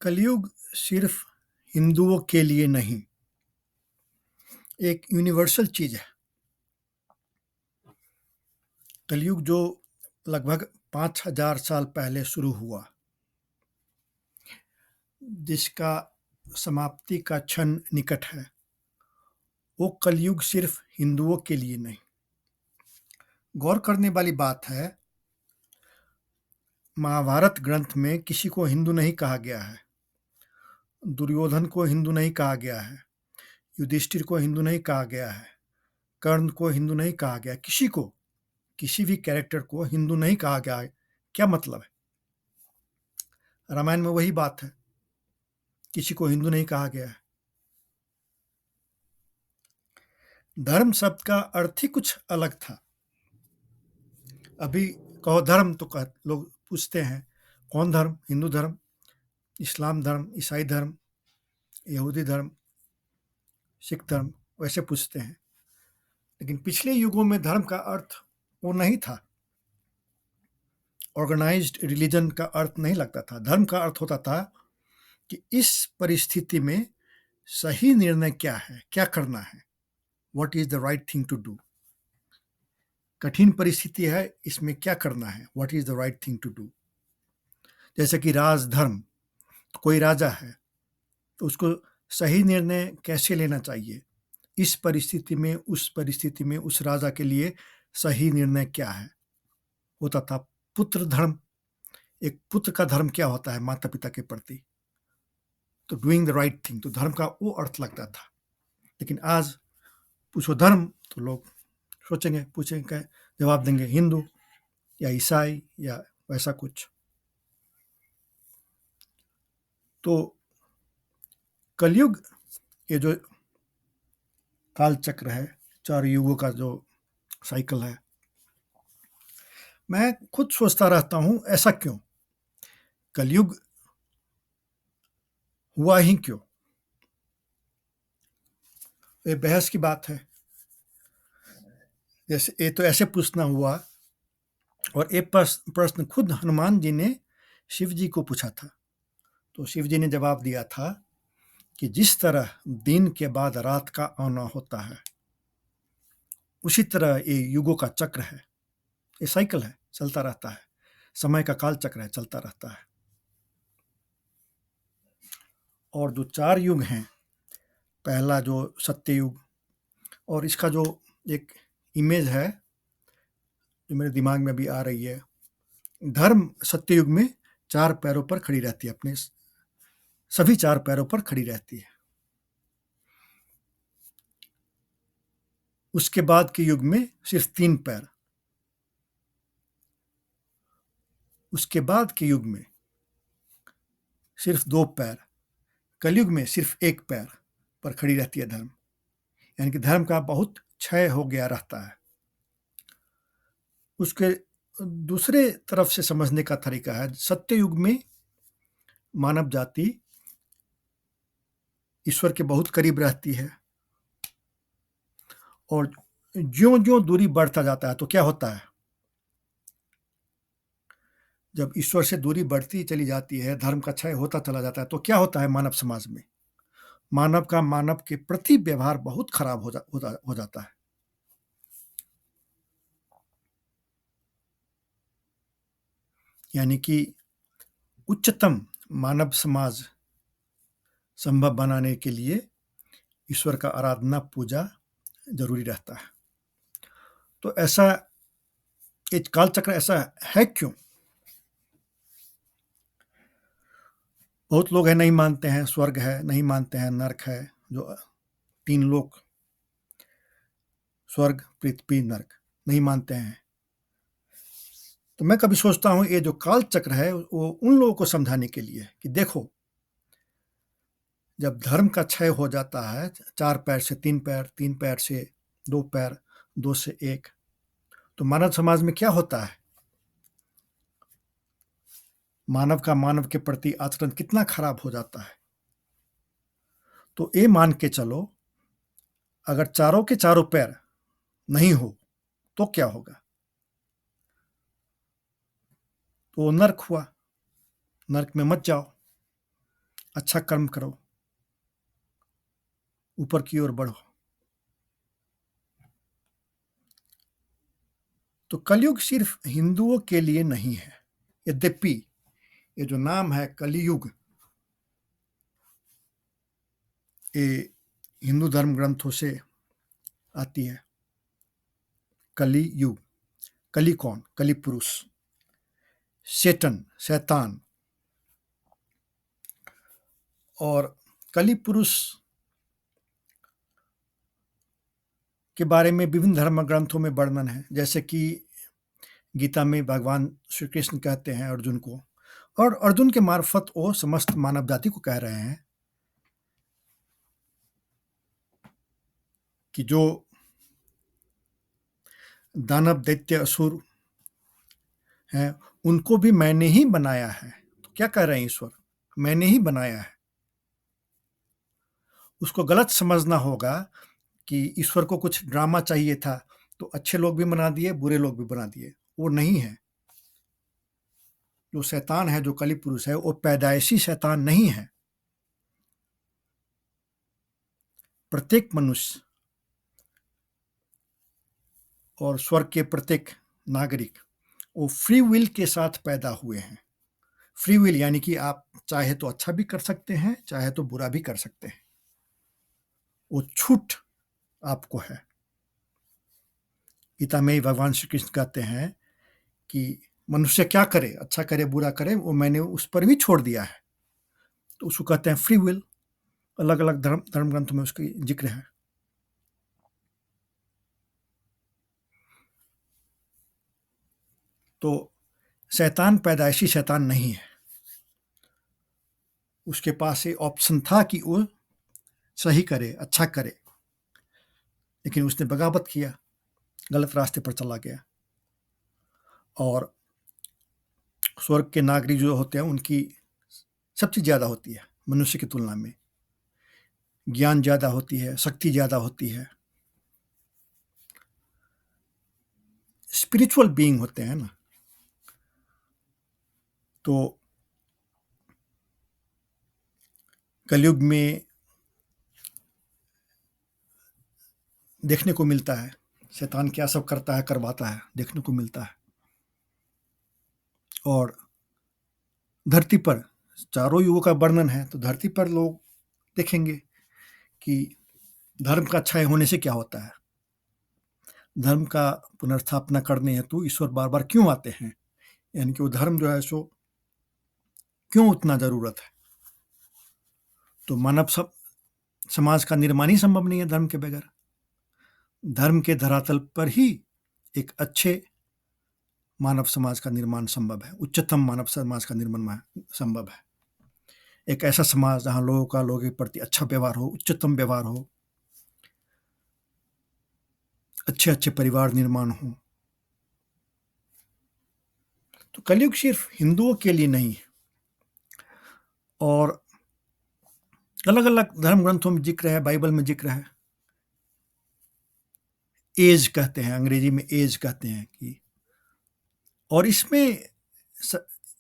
कलयुग सिर्फ हिंदुओं के लिए नहीं, एक यूनिवर्सल चीज है। कलयुग जो लगभग 5,000 साल पहले शुरू हुआ, जिसका समाप्ति का क्षण निकट है, वो कलयुग सिर्फ हिंदुओं के लिए नहीं। गौर करने वाली बात है, महाभारत ग्रंथ में किसी को हिंदू नहीं कहा गया है, दुर्योधन को हिंदू नहीं कहा गया है, युधिष्ठिर को हिंदू नहीं कहा गया है, कर्ण को हिंदू नहीं कहा गया, किसी भी कैरेक्टर को हिंदू नहीं कहा गया है। क्या मतलब है? रामायण में वही बात है, किसी को हिंदू नहीं कहा गया है। धर्म शब्द का अर्थ ही कुछ अलग था। अभी कहो धर्म तो लोग पूछते हैं कौन धर्म? हिंदू धर्म, इस्लाम धर्म, ईसाई धर्म, यहूदी धर्म, सिख धर्म, वैसे पूछते हैं। लेकिन पिछले युगों में धर्म का अर्थ वो नहीं था। ऑर्गेनाइज्ड रिलीजन का अर्थ नहीं लगता था। धर्म का अर्थ होता था कि इस परिस्थिति में सही निर्णय क्या है, क्या करना है, what is the right thing to do. कठिन परिस्थिति है, इसमें क्या करना है, what is the right thing to do. जैसे कि राजधर्म, तो कोई राजा है तो उसको सही निर्णय कैसे लेना चाहिए, इस परिस्थिति में, उस परिस्थिति में उस राजा के लिए सही निर्णय क्या है, होता था। पुत्र धर्म, एक पुत्र का धर्म क्या होता है माता पिता के प्रति, तो डूइंग द राइट थिंग, तो धर्म का वो अर्थ लगता था। लेकिन आज पूछो धर्म तो लोग सोचेंगे, पूछेंगे, जवाब देंगे हिंदू या ईसाई या वैसा कुछ। तो कलयुग, ये जो काल चक्र है, 4 युगों का जो साइकिल है, मैं खुद सोचता रहता हूं ऐसा क्यों, कलयुग हुआ ही क्यों। ये बहस की बात है। जैसे ये तो ऐसे पूछना हुआ, और एक प्रश्न खुद हनुमान जी ने शिव जी को पूछा था, तो शिव जी ने जवाब दिया था कि जिस तरह दिन के बाद रात का आना होता है, उसी तरह ये युगों का चक्र है, ये साइकिल है, चलता रहता है, समय का काल चक्र है, चलता रहता है। और जो 4 युग हैं, पहला जो सत्य युग, और इसका जो एक इमेज है जो मेरे दिमाग में भी आ रही है, धर्म सत्य युग में 4 पैरों पर खड़ी रहती है, अपने सभी 4 पैरों पर खड़ी रहती है। उसके बाद के युग में सिर्फ 3 पैर, उसके बाद के युग में सिर्फ 2 पैर, कलयुग में सिर्फ 1 पैर पर खड़ी रहती है धर्म। यानी कि धर्म का बहुत क्षय हो गया रहता है। उसके दूसरे तरफ से समझने का तरीका है, सत्य युग में मानव जाति ईश्वर के बहुत करीब रहती है, और ज्यों ज्यों दूरी बढ़ता जाता है तो क्या होता है, जब ईश्वर से दूरी बढ़ती चली जाती है, धर्म का क्षय होता चला जाता है, तो क्या होता है मानव समाज में, मानव के प्रति व्यवहार बहुत खराब हो जाता है। यानी कि उच्चतम मानव समाज संभव बनाने के लिए ईश्वर का आराधना, पूजा जरूरी रहता है। तो ऐसा एक काल चक्र ऐसा है क्यों? बहुत लोग हैं नहीं मानते हैं स्वर्ग है, नहीं मानते हैं नरक है, जो 3 लोक, स्वर्ग, पृथ्वी, नरक, नहीं मानते हैं। तो मैं कभी सोचता हूं ये जो काल चक्र है वो उन लोगों को समझाने के लिए कि देखो, जब धर्म का क्षय हो जाता है, 4 पैर से 3 पैर, 3 पैर से 2 पैर, 2 से 1, तो मानव समाज में क्या होता है, मानव का मानव के प्रति आचरण कितना खराब हो जाता है। तो ये मान के चलो, अगर चारों के चारों पैर नहीं हो तो क्या होगा, तो नर्क हुआ, नर्क में मत जाओ। अच्छा कर्म करो, ऊपर की ओर बढ़ो। तो कलयुग सिर्फ हिंदुओं के लिए नहीं है। यद्यपि ये जो नाम है कलियुग, ये हिंदू धर्म ग्रंथों से आती है। कलियुग, कली कौन? कली पुरुष, सेटन, शैतान। और कली पुरुष के बारे में विभिन्न धर्म ग्रंथों में वर्णन है, जैसे कि गीता में भगवान श्री कृष्ण कहते हैं अर्जुन को, और अर्जुन के मार्फत वो समस्त मानव जाति को कह रहे हैं कि जो दानव दैत्य असुर हैं उनको भी मैंने ही बनाया है। तो क्या कह रहे हैं ईश्वर? मैंने ही बनाया है। उसको गलत समझना होगा कि ईश्वर को कुछ ड्रामा चाहिए था तो अच्छे लोग भी बना दिए, बुरे लोग भी बना दिए। वो नहीं है। जो शैतान है, जो कली पुरुष है, वो पैदाइशी शैतान नहीं है। प्रत्येक मनुष्य और स्वर्ग के प्रत्येक नागरिक वो फ्री विल के साथ पैदा हुए हैं। फ्री विल यानी कि आप चाहे तो अच्छा भी कर सकते हैं, चाहे तो बुरा भी कर सकते हैं। वो छूट आपको है। गीता में भगवान श्री कृष्ण कहते हैं कि मनुष्य क्या करे, अच्छा करे बुरा करे, वो मैंने उस पर भी छोड़ दिया है। तो उसको कहते हैं फ्री विल। अलग अलग धर्म ग्रंथों में उसकी जिक्र है। तो शैतान पैदाइशी शैतान नहीं है। उसके पास ये ऑप्शन था कि वो सही करे, अच्छा करे, लेकिन उसने बगावत किया, गलत रास्ते पर चला गया। और स्वर्ग के नागरिक जो होते हैं उनकी सब चीज़ ज़्यादा होती है मनुष्य की तुलना में। ज्ञान ज़्यादा होती है, शक्ति ज़्यादा होती है, स्पिरिचुअल बीइंग होते हैं ना। तो कलयुग में देखने को मिलता है शैतान क्या सब करता है, करवाता है, देखने को मिलता है। और धरती पर चारों युगों का वर्णन है, तो धरती पर लोग देखेंगे कि धर्म का क्षय होने से क्या होता है। धर्म का पुनर्स्थापना करने हेतु ईश्वर बार बार क्यों आते हैं, यानी कि वो धर्म जो है सो क्यों उतना जरूरत है। तो मानव समाज का निर्माण ही संभव नहीं है धर्म के बगैर। धर्म के धरातल पर ही एक अच्छे मानव समाज का निर्माण संभव है, उच्चतम मानव समाज का निर्माण संभव है। एक ऐसा समाज जहां लोगों के प्रति अच्छा व्यवहार हो, उच्चतम व्यवहार हो, अच्छे अच्छे परिवार निर्माण हो। तो कलयुग सिर्फ हिंदुओं के लिए नहीं है। और अलग अलग धर्म ग्रंथों में जिक्र है, बाइबल में जिक्र है। एज कहते हैं, अंग्रेजी में एज कहते हैं कि, और इसमें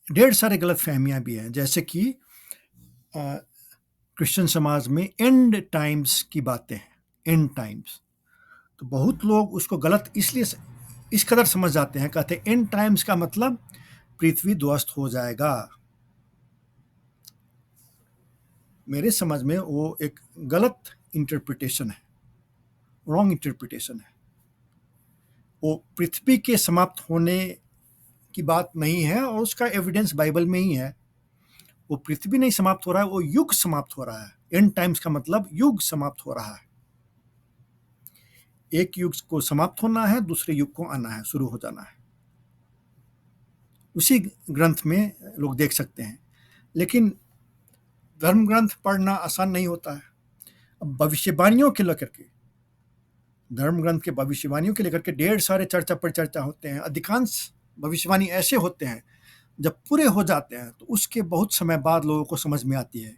ढेर सारे गलत फहमियां भी हैं, जैसे कि क्रिश्चियन समाज में एंड टाइम्स की बातें हैं। एंड टाइम्स, तो बहुत लोग उसको गलत इसलिए इस कदर समझ जाते हैं, कहते हैं एंड टाइम्स का मतलब पृथ्वी ध्वस्त हो जाएगा। मेरे समझ में वो एक गलत इंटरप्रिटेशन है, रॉन्ग इंटरप्रिटेशन है। वो पृथ्वी के समाप्त होने की बात नहीं है, और उसका एविडेंस बाइबल में ही है। वो पृथ्वी नहीं समाप्त हो रहा है, वो युग समाप्त हो रहा है। एंड टाइम्स का मतलब युग समाप्त हो रहा है। एक युग को समाप्त होना है, दूसरे युग को आना है, शुरू हो जाना है। उसी ग्रंथ में लोग देख सकते हैं। लेकिन धर्म ग्रंथ पढ़ना आसान नहीं होता है। अब भविष्यवाणियों के लेकर के, धर्म ग्रंथ के भविष्यवाणियों के लेकर के ढेर सारे चर्चा परिचर्चा होते हैं। अधिकांश भविष्यवाणी ऐसे होते हैं जब पूरे हो जाते हैं तो उसके बहुत समय बाद लोगों को समझ में आती है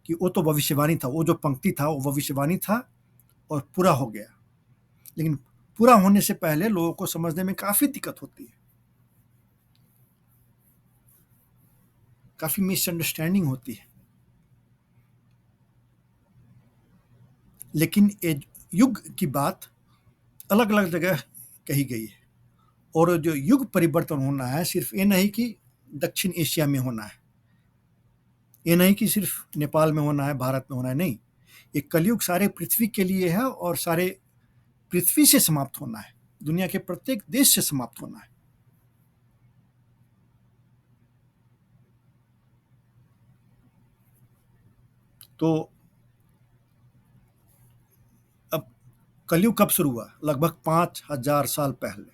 कि वो तो भविष्यवाणी था, वो जो पंक्ति था वो भविष्यवाणी था और पूरा हो गया। लेकिन पूरा होने से पहले लोगों को समझने में काफ़ी दिक्कत होती है, काफ़ी मिसअंडरस्टैंडिंग होती है। लेकिन ये युग की बात अलग अलग जगह कही गई है। और जो युग परिवर्तन होना है सिर्फ ये नहीं कि दक्षिण एशिया में होना है, ये नहीं कि सिर्फ नेपाल में होना है, भारत में होना है, नहीं। ये कलयुग सारे पृथ्वी के लिए है और सारे पृथ्वी से समाप्त होना है, दुनिया के प्रत्येक देश से समाप्त होना है। तो अब कलयुग कब शुरू हुआ? लगभग 5,000 साल पहले,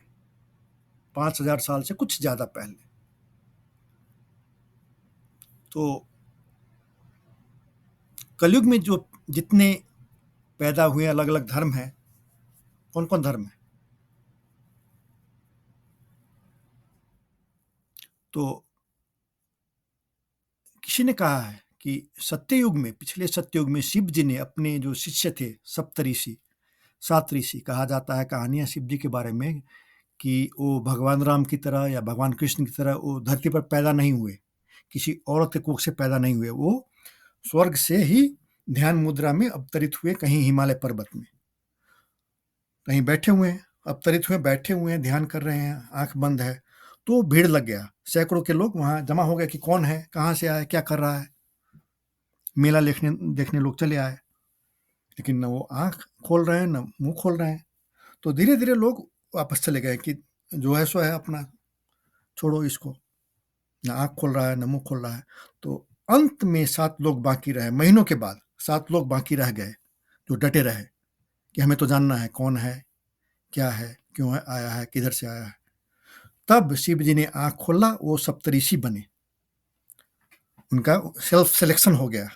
5,000 साल से कुछ ज्यादा पहले। तो कलयुग में जो जितने पैदा हुए अलग अलग धर्म हैं, कौन कौन धर्म है? तो किसी ने कहा है कि सत्ययुग में, पिछले सत्ययुग में शिव जी ने अपने जो शिष्य थे सप्तऋषि, 7 ऋषि, कहा जाता है कहानियां शिव जी के बारे में कि वो भगवान राम की तरह या भगवान कृष्ण की तरह वो धरती पर पैदा नहीं हुए, किसी औरत के कोख से पैदा नहीं हुए, वो स्वर्ग से ही ध्यान मुद्रा में अवतरित हुए, कहीं हिमालय पर्वत में कहीं बैठे हुए हैं, अवतरित हुए, बैठे हुए हैं, ध्यान कर रहे हैं, आंख बंद है। तो भीड़ लग गया, सैकड़ों के लोग वहां जमा हो गए कि कौन है, कहाँ से आया, क्या कर रहा है। मेला देखने देखने लोग चले आए, लेकिन न वो आंख खोल रहे हैं न मुंह खोल रहे हैं। तो धीरे धीरे लोग वापस चले गए कि जो है सो है, अपना छोड़ो इसको, न आंख खोल रहा है न मुंह खोल रहा है। तो अंत में 7 लोग बाकी रहे, महीनों के बाद 7 लोग बाकी रह गए जो डटे रहे कि हमें तो जानना है कौन है, क्या है, क्यों है, आया है, किधर से आया है। तब शिव जी ने आंख खोला, वो सप्तऋषि बने, उनका सेल्फ सिलेक्शन हो गया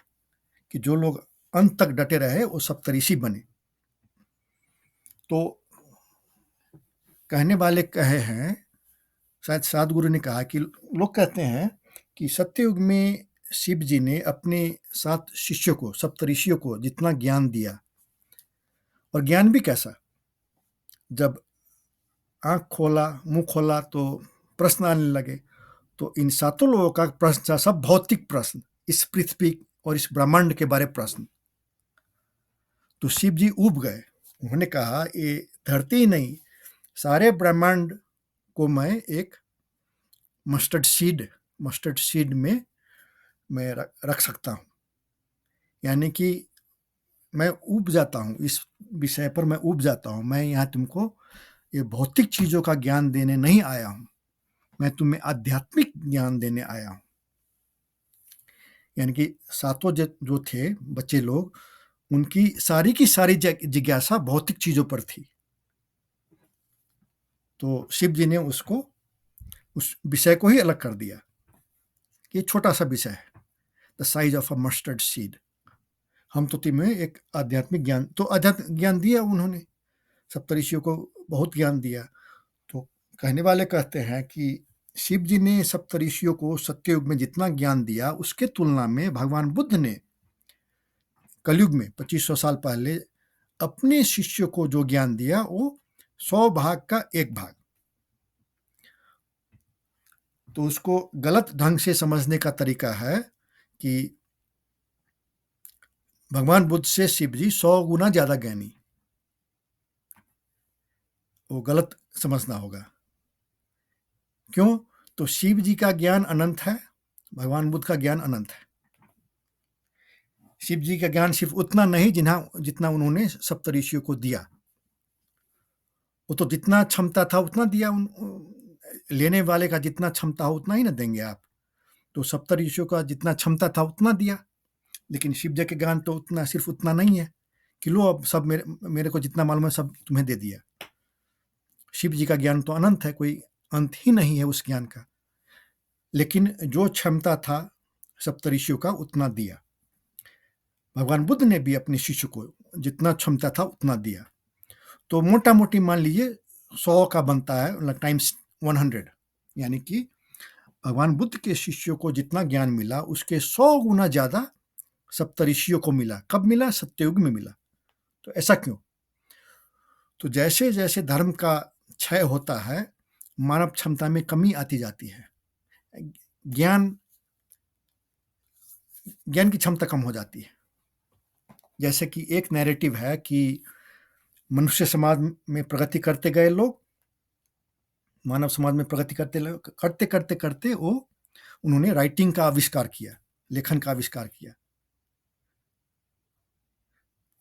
कि जो लोग अंत तक डटे रहे वो सप्तऋषि बने। तो कहने वाले कहे हैं, शायद सदगुरु ने कहा कि लोग कहते हैं कि सत्ययुग में शिव जी ने अपने 7 शिष्यों को, सप्तऋषियों को जितना ज्ञान दिया, और ज्ञान भी कैसा, जब आंख खोला मुंह खोला तो प्रश्न आने लगे। तो इन 7 लोगों का प्रश्न था सब भौतिक प्रश्न, इस पृथ्वी और इस ब्रह्मांड के बारे प्रश्न। तो शिव जी ऊब गए, उन्होंने कहा ये धरती ही नहीं, सारे ब्रह्मांड को मैं एक मस्टर्ड सीड में मैं रख सकता हूँ। यानी कि मैं ऊब जाता हूँ, इस विषय पर मैं ऊब जाता हूँ। मैं यहाँ तुमको ये भौतिक चीज़ों का ज्ञान देने नहीं आया हूँ, मैं तुम्हें आध्यात्मिक ज्ञान देने आया हूँ। यानी कि 7 जो थे बच्चे लोग, उनकी सारी की सारी जिज्ञासा भौतिक चीज़ों पर थी। तो शिव जी ने उसको, उस विषय को ही अलग कर दिया कि छोटा सा विषय है, the size of a mustard seed. हम तो तुम्हें एक आध्यात्मिक ज्ञान, तो आध्यात्मिक ज्ञान दिया उन्होंने, सप्तऋषियों को बहुत ज्ञान दिया। तो कहने वाले कहते हैं कि शिव जी ने सप्तऋषियों को सत्ययुग में जितना ज्ञान दिया, उसके तुलना में भगवान बुद्ध ने कलयुग में 2500 साल पहले अपने शिष्यों को जो ज्ञान दिया वो 100 भाग का 1 भाग। तो उसको गलत ढंग से समझने का तरीका है कि भगवान बुद्ध से शिव जी 100 गुना ज्यादा ज्ञानी, वो गलत समझना होगा। क्यों? तो शिव जी का ज्ञान अनंत है, भगवान बुद्ध का ज्ञान अनंत है। शिव जी का ज्ञान सिर्फ उतना नहीं जितना उन्होंने सप्तऋषियों को दिया। वो तो जितना क्षमता था उतना दिया, लेने वाले का जितना क्षमता हो उतना ही ना देंगे आप। तो सप्तऋषियों का जितना क्षमता था उतना दिया, लेकिन शिव जी के ज्ञान तो उतना, सिर्फ उतना नहीं है कि लो अब सब मेरे को जितना मालूम है सब तुम्हें दे दिया। शिव जी का ज्ञान तो अनंत है, कोई अंत ही नहीं है उस ज्ञान का। लेकिन जो क्षमता था सप्तऋषियों का उतना दिया। भगवान बुद्ध ने भी अपने शिष्य को जितना क्षमता था उतना दिया। तो मोटा मोटी मान लीजिए 100 का बनता है टाइम्स 100, यानी कि भगवान बुद्ध के शिष्यों को जितना ज्ञान मिला उसके 100 गुना ज्यादा सप्तऋषियों को मिला। कब मिला? सत्ययुग में मिला। तो ऐसा क्यों? तो जैसे जैसे धर्म का क्षय होता है, मानव क्षमता में कमी आती जाती है, ज्ञान की क्षमता कम हो जाती है। जैसे कि एक नैरेटिव है कि मनुष्य समाज में प्रगति करते गए लोग, मानव समाज में प्रगति करते करते करते उन्होंने राइटिंग का आविष्कार किया, लेखन का आविष्कार किया।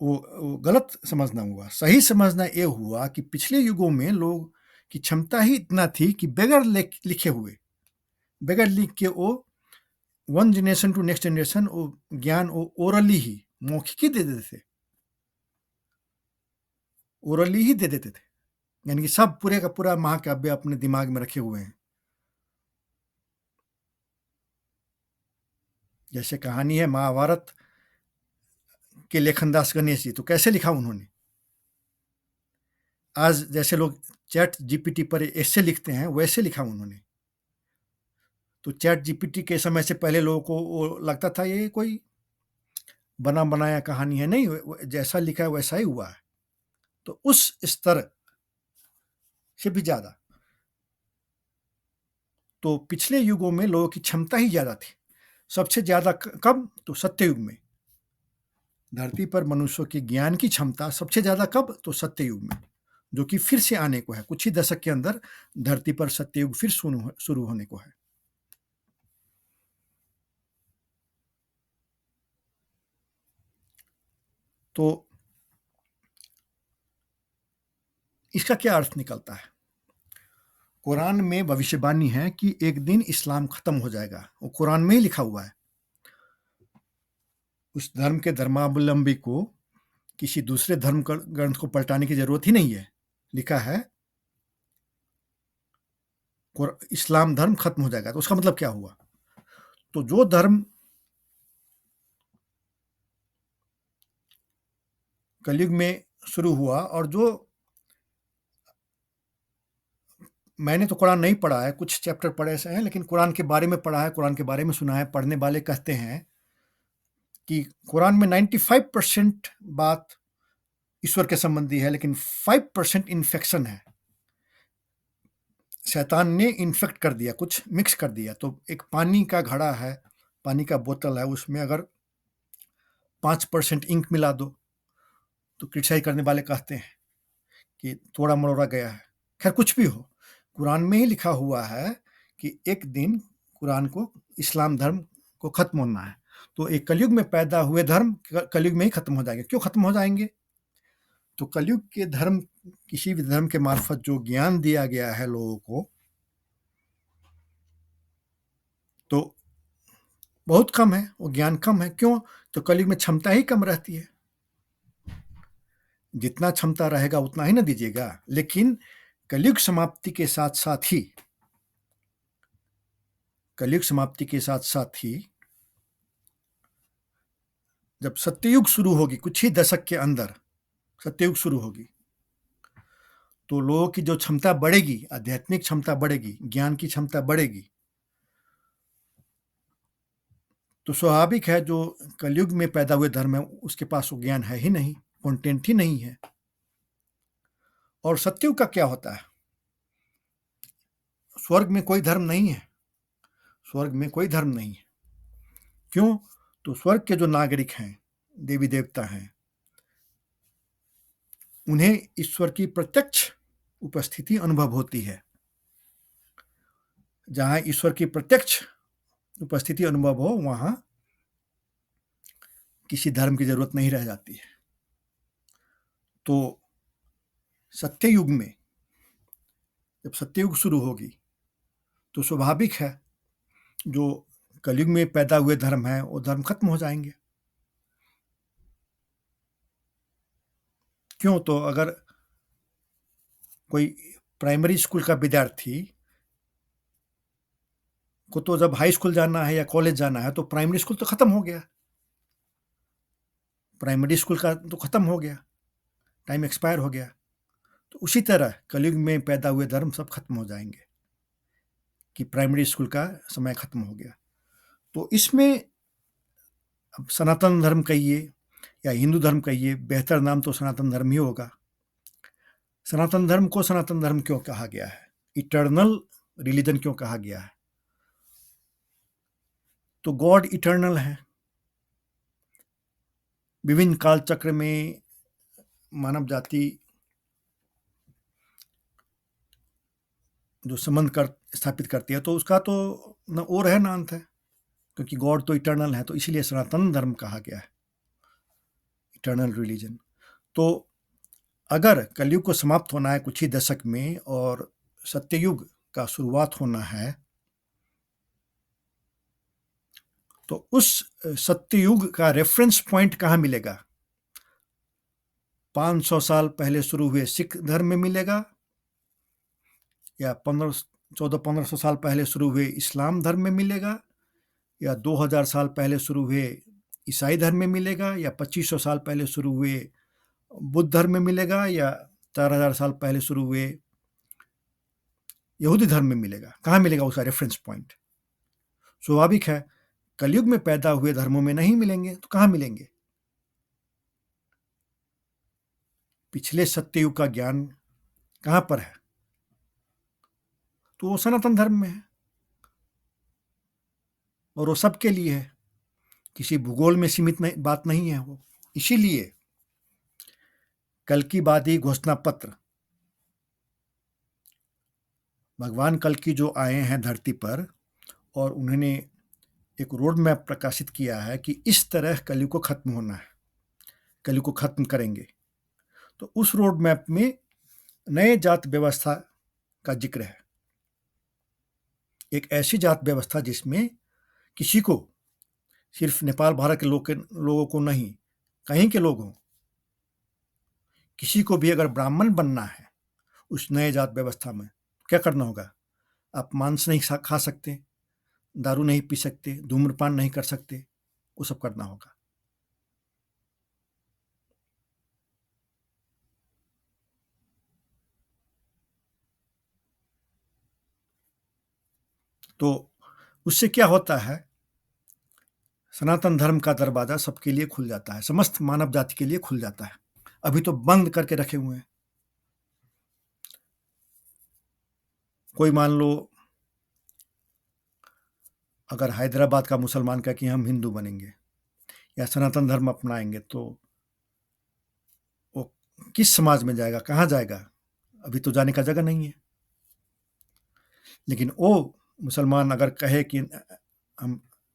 वो गलत समझना हुआ। सही समझना ये हुआ कि पिछले युगों में लोग की क्षमता ही इतना थी कि बगैर लिखे हुए, बगैर लिख के वो one generation to next generation वो ज्ञान वो ओरली ही, मौखिक ही दे देते थे, ओरली ही दे देते थे। यानी कि सब पूरे का पूरा महाकाव्य अपने दिमाग में रखे हुए हैं। जैसे कहानी है महाभारत के लेखनदास गणेश जी, तो कैसे लिखा उन्होंने? आज जैसे लोग चैट जीपीटी पर ऐसे लिखते हैं, वैसे लिखा उन्होंने। तो चैट जीपीटी के समय से पहले लोगों को वो लगता था ये कोई बना बनाया कहानी है, नहीं, जैसा लिखा है वैसा ही हुआ है। तो उस स्तर से भी ज्यादा तो पिछले युगों में लोगों की क्षमता ही ज्यादा थी। सबसे ज्यादा कब? तो सत्ययुग में। धरती पर मनुष्यों की ज्ञान की क्षमता सबसे ज्यादा कब? तो सत्ययुग में, जो कि फिर से आने को है। कुछ ही दशक के अंदर धरती पर सत्ययुग फिर शुरू होने को है। तो इसका क्या अर्थ निकलता है? कुरान में भविष्यवाणी है कि एक दिन इस्लाम खत्म हो जाएगा, वो कुरान में ही लिखा हुआ है। उस धर्म के धर्मावलंबी को किसी दूसरे धर्म ग्रंथ को पलटाने की जरूरत ही नहीं है। लिखा है इस्लाम धर्म खत्म हो जाएगा। तो उसका मतलब क्या हुआ? तो जो धर्म कलयुग में शुरू हुआ, और जो मैंने तो कुरान नहीं पढ़ा है, कुछ चैप्टर पढ़े से हैं, लेकिन कुरान के बारे में पढ़ा है, कुरान के बारे में सुना है। पढ़ने वाले कहते हैं कि कुरान में 95% बात ईश्वर के संबंधी है, लेकिन 5% इन्फेक्शन है। शैतान ने इन्फेक्ट कर दिया, कुछ मिक्स कर दिया। तो एक पानी का घड़ा है, पानी का बोतल है, उसमें अगर 5% इंक मिला दो तो क्रिटिसाइज करने वाले कहते हैं कि थोड़ा मरोड़ा गया है। खैर कुछ भी हो, कुरान में ही लिखा हुआ है कि एक दिन कुरान को, इस्लाम धर्म को खत्म होना है। तो एक कलयुग में पैदा हुए धर्म कलयुग में ही खत्म हो जाएंगे। क्यों खत्म हो जाएंगे? तो कलयुग के धर्म, किसी भी धर्म के मार्फत जो ज्ञान दिया गया है लोगों को, तो बहुत कम है, वो ज्ञान कम है। क्यों? तो कलयुग में क्षमता ही कम रहती है। जितना क्षमता रहेगा उतना ही ना दीजिएगा। लेकिन कलयुग समाप्ति के साथ साथ ही, कलयुग समाप्ति के साथ साथ ही जब सत्ययुग शुरू होगी, कुछ ही दशक के अंदर सत्ययुग शुरू होगी, तो लोगों की जो क्षमता बढ़ेगी, आध्यात्मिक क्षमता बढ़ेगी, ज्ञान की क्षमता बढ़ेगी। तो स्वाभाविक है जो कलयुग में पैदा हुए धर्म है उसके पास वो ज्ञान है ही नहीं, कंटेंट ही नहीं है। और सत्ययुग का क्या होता है? स्वर्ग में कोई धर्म नहीं है, स्वर्ग में कोई धर्म नहीं है। क्यों? तो स्वर्ग के जो नागरिक हैं, देवी देवता हैं, उन्हें ईश्वर की प्रत्यक्ष उपस्थिति अनुभव होती है। जहां ईश्वर की प्रत्यक्ष उपस्थिति अनुभव हो, वहां किसी धर्म की जरूरत नहीं रह जाती है। तो सत्ययुग में, जब सत्ययुग शुरू होगी, तो स्वाभाविक है जो कलयुग में पैदा हुए धर्म है वो धर्म खत्म हो जाएंगे। क्यों? तो अगर कोई प्राइमरी स्कूल का विद्यार्थी को तो जब हाई स्कूल जाना है या कॉलेज जाना है, तो प्राइमरी स्कूल तो खत्म हो गया, प्राइमरी स्कूल का तो खत्म हो गया, टाइम एक्सपायर हो गया। तो उसी तरह कलयुग में पैदा हुए धर्म सब खत्म हो जाएंगे कि प्राइमरी स्कूल का समय खत्म हो गया। तो इसमें अब सनातन धर्म कहिए या हिंदू धर्म कहिए, बेहतर नाम तो सनातन धर्म ही होगा। सनातन धर्म को सनातन धर्म क्यों कहा गया है? इटर्नल रिलीजन क्यों कहा गया है? तो गॉड इटर्नल है, विभिन्न काल चक्र में मानव जाति जो संबंध स्थापित करती है, तो उसका तो न और है ना अंत है, क्योंकि गॉड तो इटर्नल है, तो इसीलिए सनातन धर्म कहा गया है, इटर्नल रिलीजन। तो अगर कलयुग को समाप्त होना है कुछ ही दशक में और सत्ययुग का शुरुआत होना है, तो उस सत्ययुग का रेफरेंस पॉइंट कहाँ मिलेगा? 500 साल पहले शुरू हुए सिख धर्म में मिलेगा, या 1400-1500 साल पहले शुरू हुए इस्लाम धर्म में मिलेगा, या 2000 साल पहले शुरू हुए ईसाई धर्म में मिलेगा, या 2500 साल पहले शुरू हुए बुद्ध धर्म में मिलेगा, या 4000 साल पहले शुरू हुए यहूदी धर्म में मिलेगा? कहाँ मिलेगा उसका रेफरेंस पॉइंट? स्वाभाविक है, कलयुग में पैदा हुए धर्मों में नहीं मिलेंगे, तो कहाँ मिलेंगे? पिछले सत्ययुग का ज्ञान कहाँ पर है? तो वो सनातन धर्म में है, और वो सबके लिए है, किसी भूगोल में सीमित बात नहीं है वो। इसीलिए कल्किवादी घोषणा पत्र, भगवान कल्कि जो आए हैं धरती पर, और उन्होंने एक रोड मैप प्रकाशित किया है कि इस तरह कलयुग को खत्म होना है, कलयुग को खत्म करेंगे। तो उस रोड मैप में नए जात व्यवस्था का जिक्र है, एक ऐसी जात व्यवस्था जिसमें किसी को, सिर्फ नेपाल भारत के लोगों को नहीं, कहीं के लोग हों, किसी को भी अगर ब्राह्मण बनना है उस नए जात व्यवस्था में, क्या करना होगा? आप मांस नहीं खा सकते, दारू नहीं पी सकते, धूम्रपान नहीं कर सकते, वो सब करना होगा। तो उससे क्या होता है? सनातन धर्म का दरवाजा सबके लिए खुल जाता है, समस्त मानव जाति के लिए खुल जाता है। अभी तो बंद करके रखे हुए हैं। कोई मान लो अगर हैदराबाद का मुसलमान का कि हम हिंदू बनेंगे या सनातन धर्म अपनाएंगे, तो वो किस समाज में जाएगा, कहाँ जाएगा? अभी तो जाने का जगह नहीं है। लेकिन वो मुसलमान अगर कहे कि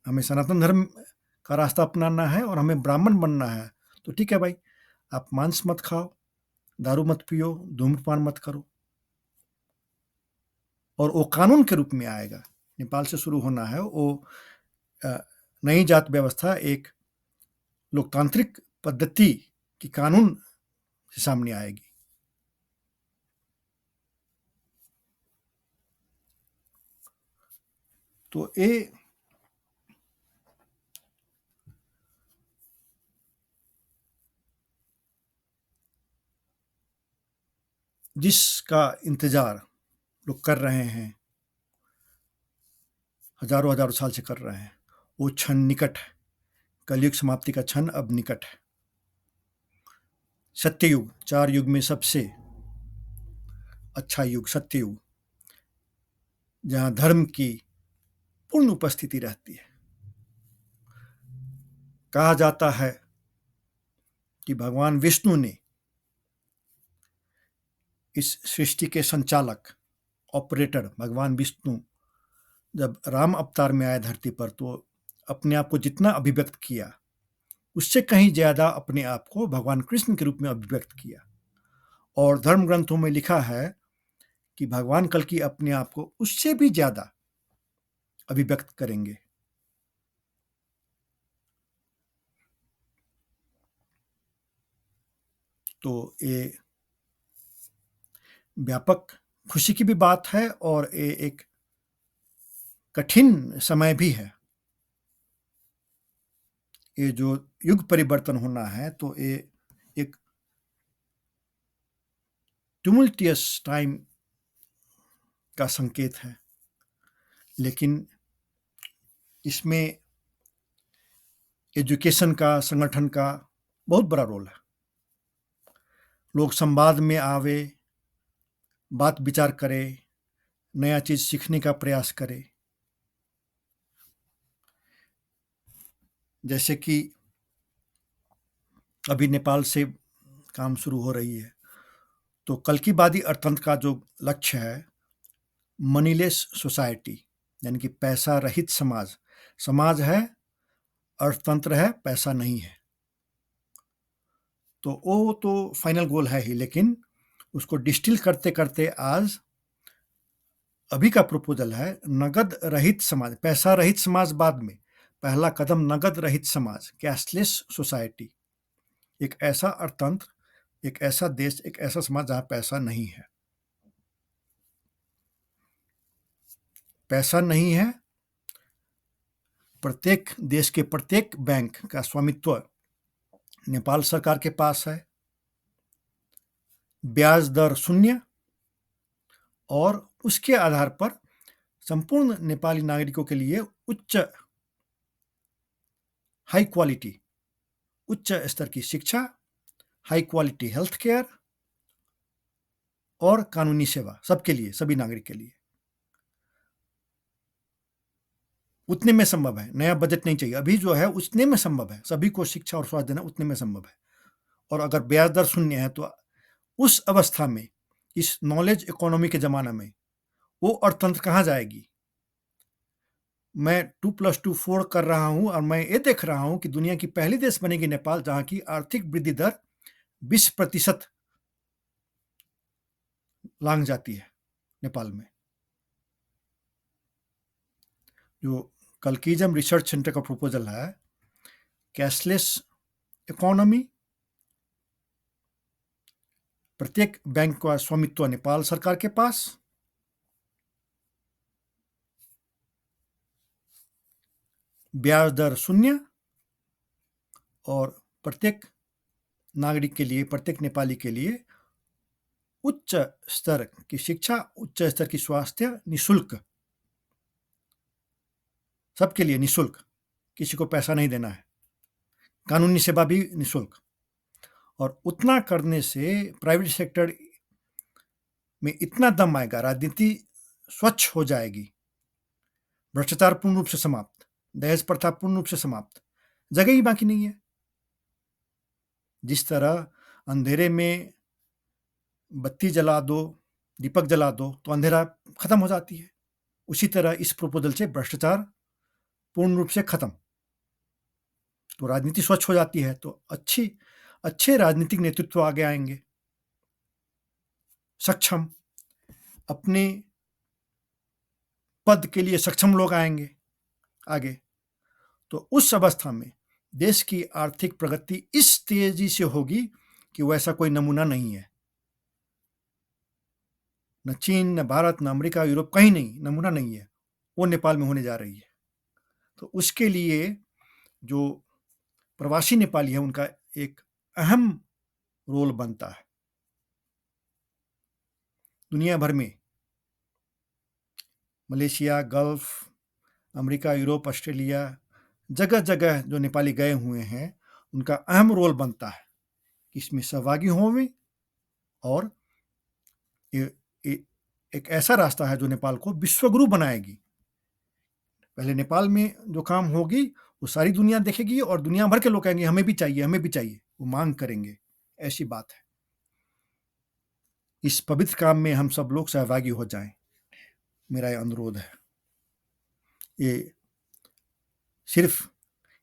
हमें सनातन धर्म का रास्ता अपनाना है और हमें ब्राह्मण बनना है, तो ठीक है भाई, आप मांस मत खाओ, दारू मत पियो, धूम्रपान मत करो, और वो कानून के रूप में आएगा। नेपाल से शुरू होना है वो नई जात व्यवस्था, एक लोकतांत्रिक पद्धति की कानून से सामने आएगी। तो ये जिसका इंतजार लोग कर रहे हैं, हजारों हजारों साल से कर रहे हैं, वो क्षण निकट है। कलयुग समाप्ति का क्षण अब निकट है। सत्ययुग, 4 युग में सबसे अच्छा युग सत्ययुग, जहां धर्म की पूर्ण उपस्थिति रहती है। कहा जाता है कि भगवान विष्णु ने इस सृष्टि के संचालक, ऑपरेटर भगवान विष्णु जब राम अवतार में आए धरती पर, तो अपने आप को जितना अभिव्यक्त किया, उससे कहीं ज्यादा अपने आप को भगवान कृष्ण के रूप में अभिव्यक्त किया। और धर्म ग्रंथों में लिखा है कि भगवान कल्कि अपने आप को उससे भी ज्यादा अभिव्यक्त करेंगे। तो ये व्यापक खुशी की भी बात है, और ये एक कठिन समय भी है। ये जो युग परिवर्तन होना है, तो ये एक ट्यूमुल्टियस टाइम का संकेत है, लेकिन इसमें एजुकेशन का, संगठन का बहुत बड़ा रोल है। लोग संवाद में आवे, बात विचार करे, नया चीज सीखने का प्रयास करे। जैसे कि अभी नेपाल से काम शुरू हो रही है। तो कल्किवादी अर्थतंत्र का जो लक्ष्य है, मनीलेस सोसाइटी, यानी कि पैसा रहित समाज। समाज है, अर्थतंत्र है, पैसा नहीं है। तो वो तो फाइनल गोल है ही, लेकिन उसको डिस्टिल करते करते आज अभी का प्रपोजल है नगद रहित समाज, पैसा रहित समाज बाद में। पहला कदम नगद रहित समाज, कैशलेस सोसाइटी। एक ऐसा अर्थतंत्र, एक ऐसा देश, एक ऐसा समाज जहां पैसा नहीं है। पैसा नहीं है, प्रत्येक देश के प्रत्येक बैंक का स्वामित्व नेपाल सरकार के पास है, ब्याज दर शून्य, और उसके आधार पर संपूर्ण नेपाली नागरिकों के लिए हाई क्वालिटी, उच्च स्तर की शिक्षा, हाई क्वालिटी हेल्थ केयर और कानूनी सेवा सबके लिए, सभी नागरिक के लिए। उतने में संभव है, नया बजट नहीं चाहिए। अभी जो है उतने में संभव है, सभी को शिक्षा और स्वास्थ्य देना उतने में संभव है। और अगर ब्याज दर शून्य है तो उस अवस्था में, इस नॉलेज इकोनॉमी के जमाना में, वो अर्थतंत्र कहाँ जाएगी? मैं 2+2 4 कर रहा हूं और मैं ये देख रहा हूं कि दुनिया की पहली देश बनेगी नेपाल, जहां की आर्थिक वृद्धि दर 20% लांग जाती है नेपाल में। जो कल्किजम रिसर्च सेंटर का प्रपोजल है, कैशलेस इकोनॉमी, प्रत्येक बैंक का स्वामित्व नेपाल सरकार के पास, ब्याज दर शून्य, और प्रत्येक नागरिक के लिए, प्रत्येक नेपाली के लिए उच्च स्तर की शिक्षा, उच्च स्तर की स्वास्थ्य, निशुल्क, सबके लिए निशुल्क, किसी को पैसा नहीं देना है, कानूनी सेवा भी निशुल्क। और उतना करने से प्राइवेट सेक्टर में इतना दम आएगा, राजनीति स्वच्छ हो जाएगी, भ्रष्टाचार पूर्ण रूप से समाप्त, दहेज प्रथा पूर्ण रूप से समाप्त, जगह ही बाकी नहीं है। जिस तरह अंधेरे में बत्ती जला दो, दीपक जला दो तो अंधेरा खत्म हो जाती है, उसी तरह इस प्रपोजल से भ्रष्टाचार पूर्ण रूप से खत्म, तो राजनीति स्वच्छ हो जाती है। तो अच्छे राजनीतिक नेतृत्व आगे आएंगे, सक्षम, अपने पद के लिए सक्षम लोग आएंगे आगे। तो उस अवस्था में देश की आर्थिक प्रगति इस तेजी से होगी कि वैसा कोई नमूना नहीं है। न चीन, न भारत, न अमेरिका, यूरोप, कहीं नहीं, नमूना नहीं है। वो नेपाल में होने जा रही है। तो उसके लिए जो प्रवासी नेपाली है, उनका एक अहम रोल बनता है। दुनिया भर में, Malaysia, gulf, America, Europe, Australia, जगह जगह जो नेपाली गए हुए हैं, उनका अहम रोल बनता है कि इसमें सहभागी हों, और एक ऐसा रास्ता है जो नेपाल को विश्वगुरु बनाएगी। पहले नेपाल में जो काम होगी वो सारी दुनिया देखेगी, और दुनिया भर के लोग कहेंगे हमें भी चाहिए, हमें भी चाहिए, वो मांग करेंगे। ऐसी बात है। इस पवित्र काम में हम सब लोग सहभागी हो जाएं, मेरा ये अनुरोध है। ये सिर्फ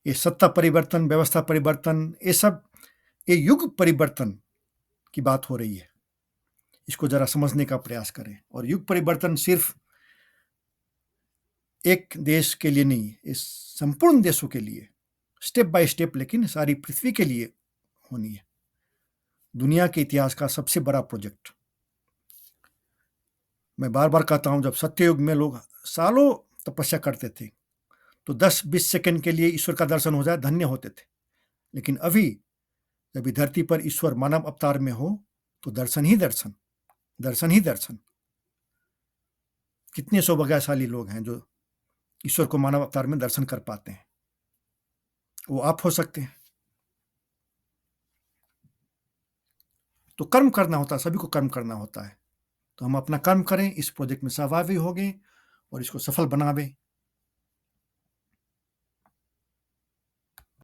ये सत्ता परिवर्तन, व्यवस्था परिवर्तन, ये युग परिवर्तन की बात हो रही है। इसको जरा समझने का प्रयास करें। और युग परिवर्तन सिर्फ एक देश के लिए नहीं, इस संपूर्ण देशों के लिए, स्टेप बाय स्टेप, लेकिन सारी पृथ्वी के लिए होनी है। दुनिया के इतिहास का सबसे बड़ा प्रोजेक्ट। मैं बार बार कहता हूं, जब सत्ययुग में लोग सालों तपस्या करते थे तो 10-20 सेकंड के लिए ईश्वर का दर्शन हो जाए धन्य होते थे। लेकिन अभी जब धरती पर ईश्वर मानव अवतार में हो तो दर्शन ही दर्शन, दर्शन ही दर्शन। कितने सौभाग्यशाली लोग हैं जो ईश्वर को मानव अवतार में दर्शन कर पाते हैं। वो आप हो सकते हैं। तो कर्म करना होता है, सभी को कर्म करना होता है। तो हम अपना कर्म करें, इस प्रोजेक्ट में सहभागी हो गए और इसको सफल बनावें।